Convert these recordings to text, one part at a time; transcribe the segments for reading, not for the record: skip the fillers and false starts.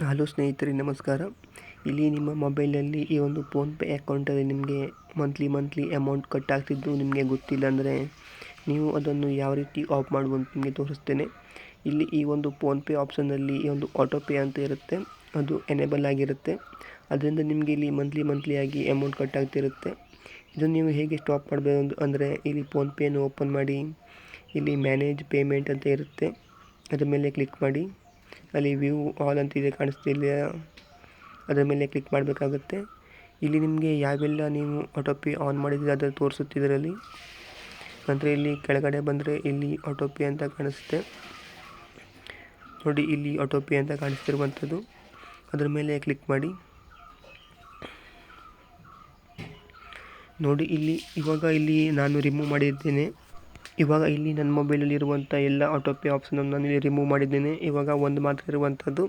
Hello ಸ್ನೇಹಿತರೆ, ನಮಸ್ಕಾರ. ಇಲ್ಲಿ ನಿಮ್ಮ ಮೊಬೈಲಲ್ಲಿ ಈ ಒಂದು ಫೋನ್ಪೇ ಅಕೌಂಟಲ್ಲಿ ನಿಮಗೆ ಮಂತ್ಲಿ ಅಮೌಂಟ್ ಕಟ್ ಆಗ್ತಿದ್ದು ನಿಮಗೆ ಗೊತ್ತಿಲ್ಲ ಅಂದರೆ ನೀವು ಅದನ್ನು ಯಾವ ರೀತಿ ಆಫ್ ಮಾಡುವಂತ ನಿಮಗೆ ತೋರಿಸ್ತೇನೆ. ಇಲ್ಲಿ ಈ ಒಂದು ಫೋನ್ಪೇ ಆಪ್ಷನ್ನಲ್ಲಿ ಈ ಒಂದು ಆಟೋ ಪೇ ಅಂತ ಇರುತ್ತೆ, ಅದು ಎನೇಬಲ್ ಆಗಿರುತ್ತೆ. ಅದರಿಂದ ನಿಮಗೆ ಇಲ್ಲಿ ಮಂತ್ಲಿ ಆಗಿ ಅಮೌಂಟ್ ಕಟ್ ಆಗ್ತಿರುತ್ತೆ. ಇದನ್ನು ನೀವು ಹೇಗೆ ಸ್ಟಾಪ್ ಮಾಡಬೇಕು ಅಂದರೆ ಇಲ್ಲಿ ಫೋನ್ಪೇಯನ್ನು ಓಪನ್ ಮಾಡಿ, ಇಲ್ಲಿ ಮ್ಯಾನೇಜ್ ಪೇಮೆಂಟ್ ಅಂತ ಇರುತ್ತೆ, ಅದರ ಮೇಲೆ ಕ್ಲಿಕ್ ಮಾಡಿ. ಅಲ್ಲಿ ವ್ಯೂ ಆಲ್ ಅಂತಿದೆ ಕಾಣಿಸ್ತಿಲ್ಲ, ಅದರ ಮೇಲೆ ಕ್ಲಿಕ್ ಮಾಡಬೇಕಾಗುತ್ತೆ. ಇಲ್ಲಿ ನಿಮಗೆ ಯಾವೆಲ್ಲ ನೀವು ಆಟೋ ಪೇ ಆನ್ ಮಾಡಿದರೆ ಅದನ್ನು ತೋರಿಸುತ್ತಿದ್ದರಲ್ಲಿ. ನಂತರ ಇಲ್ಲಿ ಕೆಳಗಡೆ ಬಂದರೆ ಇಲ್ಲಿ ಆಟೋ ಪೇ ಅಂತ ಕಾಣಿಸುತ್ತೆ ನೋಡಿ, ಇಲ್ಲಿ ಆಟೋ ಪೇ ಅಂತ ಕಾಣಿಸ್ತಿರುವಂಥದ್ದು, ಅದರ ಮೇಲೆ ಕ್ಲಿಕ್ ಮಾಡಿ. ನೋಡಿ ಇವಾಗ ಇಲ್ಲಿ ನಾನು ರಿಮೂವ್ ಮಾಡಿದ್ದೇನೆ. ಇವಾಗ ಇಲ್ಲಿ ನನ್ನ ಮೊಬೈಲಲ್ಲಿ ಇರುವಂಥ ಎಲ್ಲ ಆಟೋ ಪೇ ಆಪ್ಷನನ್ನು ನಾನು ಇಲ್ಲಿ ರಿಮೂವ್ ಮಾಡಿದ್ದೇನೆ. ಇವಾಗ ಒಂದು ಮಾತ್ರ ಇರುವಂಥದ್ದು,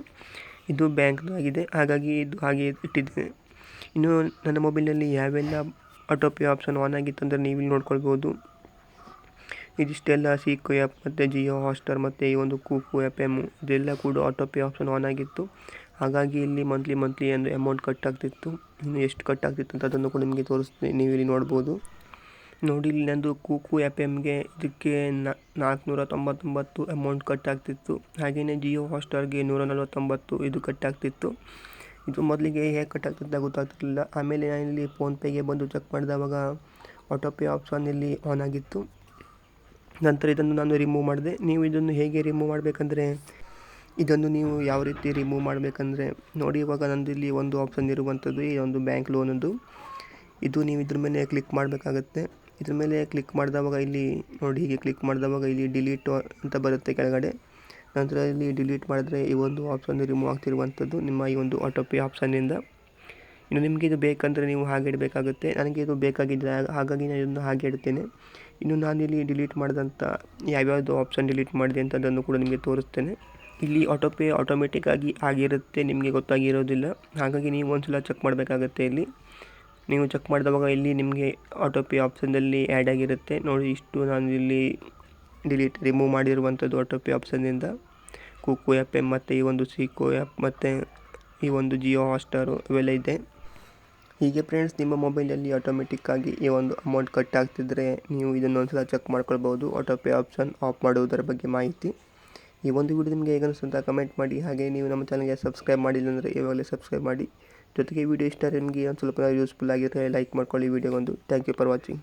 ಇದು ಬ್ಯಾಂಕ್ದಾಗಿದೆ, ಹಾಗಾಗಿ ಇದು ಹಾಗೆ ಇಟ್ಟಿದ್ದೇನೆ. ಇನ್ನು ನನ್ನ ಮೊಬೈಲಲ್ಲಿ ಯಾವೆಲ್ಲ ಆಟೋ ಪೇ ಆಪ್ಷನ್ ಆನ್ ಆಗಿತ್ತು ಅಂದರೆ ನೀವು ಇಲ್ಲಿ ನೋಡ್ಕೊಳ್ಬೋದು. ಇದಿಷ್ಟೆಲ್ಲ ಸೀಕೋ ಆ್ಯಪ್ ಮತ್ತು ಜಿಯೋ ಹಾಟ್ಸ್ಟಾರ್ ಮತ್ತು ಈ ಒಂದು ಕೂಕು FM ಇದೆಲ್ಲ ಕೂಡ ಆಟೋ ಪೇ ಆಪ್ಷನ್ ಆನ್ ಆಗಿತ್ತು. ಹಾಗಾಗಿ ಇಲ್ಲಿ ಮಂತ್ಲಿ ಅಂದರೆ ಅಮೌಂಟ್ ಕಟ್ ಆಗ್ತಿತ್ತು. ಇನ್ನು ಎಷ್ಟು ಕಟ್ ಆಗ್ತಿತ್ತು ಅಂತ ಅದನ್ನು ಕೂಡ ನಿಮಗೆ ತೋರಿಸ್ತೀನಿ, ನೀವು ಇಲ್ಲಿ ನೋಡ್ಬೋದು. ನೋಡಿ, ಇಲ್ಲಿ ನಂದು ಕೂಕು FMಗೆ ಇದಕ್ಕೆ 499 ಅಮೌಂಟ್ ಕಟ್ ಆಗ್ತಿತ್ತು. ಹಾಗೆಯೇ ಜಿಯೋ ಹಾಟ್ಸ್ಟಾರ್ಗೆ 149 ಇದು ಕಟ್ ಆಗ್ತಿತ್ತು. ಇದು ಮೊದಲಿಗೆ ಹೇಗೆ ಕಟ್ ಆಗ್ತಿತ್ತು ಗೊತ್ತಾಗ್ತಿರಲಿಲ್ಲ. ಆಮೇಲೆ ನಾನಿಲ್ಲಿ ಫೋನ್ಪೇಗೆ ಬಂದು ಚೆಕ್ ಮಾಡಿದವಾಗ ಆಟೋ ಪೇ ಆಪ್ಷನ್ ಇಲ್ಲಿ ಆನ್ ಆಗಿತ್ತು. ನಂತರ ಇದನ್ನು ನಾನು ರಿಮೂವ್ ಮಾಡಿದೆ. ನೀವು ಇದನ್ನು ಹೇಗೆ ರಿಮೂವ್ ಮಾಡಬೇಕಂದ್ರೆ, ಇದನ್ನು ನೀವು ಯಾವ ರೀತಿ ರಿಮೂವ್ ಮಾಡಬೇಕಂದ್ರೆ ನೋಡಿ, ಇವಾಗ ನಂದು ಇಲ್ಲಿ ಒಂದು ಆಪ್ಷನ್ ಇರುವಂಥದ್ದು ಈ ಒಂದು ಬ್ಯಾಂಕ್ ಲೋನದ್ದು. ಇದು ನೀವು ಇದ್ರ ಮೇಲೆ ಕ್ಲಿಕ್ ಮಾಡಬೇಕಾಗತ್ತೆ. ಇದ್ರ ಮೇಲೆ ಕ್ಲಿಕ್ ಮಾಡಿದವಾಗ ಇಲ್ಲಿ ನೋಡಿ, ಹೀಗೆ ಕ್ಲಿಕ್ ಮಾಡಿದವಾಗ ಇಲ್ಲಿ ಡಿಲೀಟ್ ಅಂತ ಬರುತ್ತೆ ಕೆಳಗಡೆ. ನಂತರ ಇಲ್ಲಿ ಡಿಲೀಟ್ ಮಾಡಿದ್ರೆ ಈ ಒಂದು ಆಪ್ಷನ್ ರಿಮೂವ್ ಆಗ್ತಿರುವಂಥದ್ದು ನಿಮ್ಮ ಈ ಒಂದು ಆಟೋ ಪೇ ಆಪ್ಷನ್ನಿಂದ. ಇನ್ನು ನಿಮಗೆ ಇದು ಬೇಕಂದರೆ ನೀವು ಹಾಗೆ ಇಡಬೇಕಾಗುತ್ತೆ. ನನಗೆ ಇದು ಬೇಕಾಗಿದ್ದರೆ ಹಾಗಾಗಿ ನಾನು ಇದನ್ನು ಹಾಗೆ ಇಡ್ತೇನೆ. ಇನ್ನು ನಾನಿಲ್ಲಿ ಡಿಲೀಟ್ ಮಾಡಿದಂಥ ಯಾವ್ಯಾವುದು ಆಪ್ಷನ್ ಡಿಲೀಟ್ ಮಾಡಿದೆ ಅಂತ ಅದನ್ನು ಕೂಡ ನಿಮಗೆ ತೋರಿಸ್ತೇನೆ. ಇಲ್ಲಿ ಆಟೋ ಪೇ ಆಟೋಮೆಟಿಕ್ಕಾಗಿ ಆಗಿರುತ್ತೆ, ನಿಮಗೆ ಗೊತ್ತಾಗಿರೋದಿಲ್ಲ. ಹಾಗಾಗಿ ನೀವು ಒಂದ್ಸಲ ಚೆಕ್ ಮಾಡಬೇಕಾಗತ್ತೆ. ಇಲ್ಲಿ ನೀವು ಚೆಕ್ ಮಾಡಿದವಾಗ ಇಲ್ಲಿ ನಿಮಗೆ ಆಟೋ ಪೇ ಆಪ್ಷನ್ನಲ್ಲಿ ಆ್ಯಡ್ ಆಗಿರುತ್ತೆ ನೋಡಿ. ಇಷ್ಟು ನಾನು ಇಲ್ಲಿ ರಿಮೂವ್ ಮಾಡಿರುವಂಥದ್ದು ಆಟೋ ಪೇ ಆಪ್ಷನ್ನಿಂದ ಕೂಕು FM ಮತ್ತು ಈ ಒಂದು ಸೀಕೋ ಆ್ಯಪ್ ಮತ್ತು ಈ ಒಂದು ಜಿಯೋ ಹಾಟ್ಸ್ಟಾರು ಇವೆಲ್ಲ ಇದೆ. ಹೀಗೆ ಫ್ರೆಂಡ್ಸ್, ನಿಮ್ಮ ಮೊಬೈಲಲ್ಲಿ ಆಟೋಮೆಟಿಕ್ಕಾಗಿ ಈ ಒಂದು ಅಮೌಂಟ್ ಕಟ್ ಆಗ್ತಿದ್ರೆ ನೀವು ಇದನ್ನು ಒಂದ್ಸಲ ಚೆಕ್ ಮಾಡ್ಕೊಳ್ಬೋದು. ಆಟೋ ಪೇ ಆಪ್ಷನ್ ಆಫ್ ಮಾಡುವುದರ ಬಗ್ಗೆ ಮಾಹಿತಿ. ಈ ಒಂದು ವಿಡಿಯೋ ನಿಮಗೆ ಹೇಗೆ ಅನಿಸ್ತು ಅಂತ ಕಮೆಂಟ್ ಮಾಡಿ. ಹಾಗೆ ನೀವು ನಮ್ಮ ಚಾನಲ್ಗೆ ಸಬ್ಸ್ಕ್ರೈಬ್ ಮಾಡಿಲ್ಲ ಅಂದರೆ ಇವಾಗಲೇ ಸಬ್ಸ್ಕ್ರೈಬ್ ಮಾಡಿ. ಜೊತೆಗೆ ವಿಡಿಯೋ ಇಷ್ಟ ನಿಮಗೆ ಒಂದು ಸ್ವಲ್ಪ ಯೂಸ್ಫುಲ್ ಆಗಿದ್ದರೆ ಲೈಕ್ ಮಾಡ್ಕೊಳ್ಳಿ ವಿಡಿಯೋಗೊಂದು. Thank you for watching.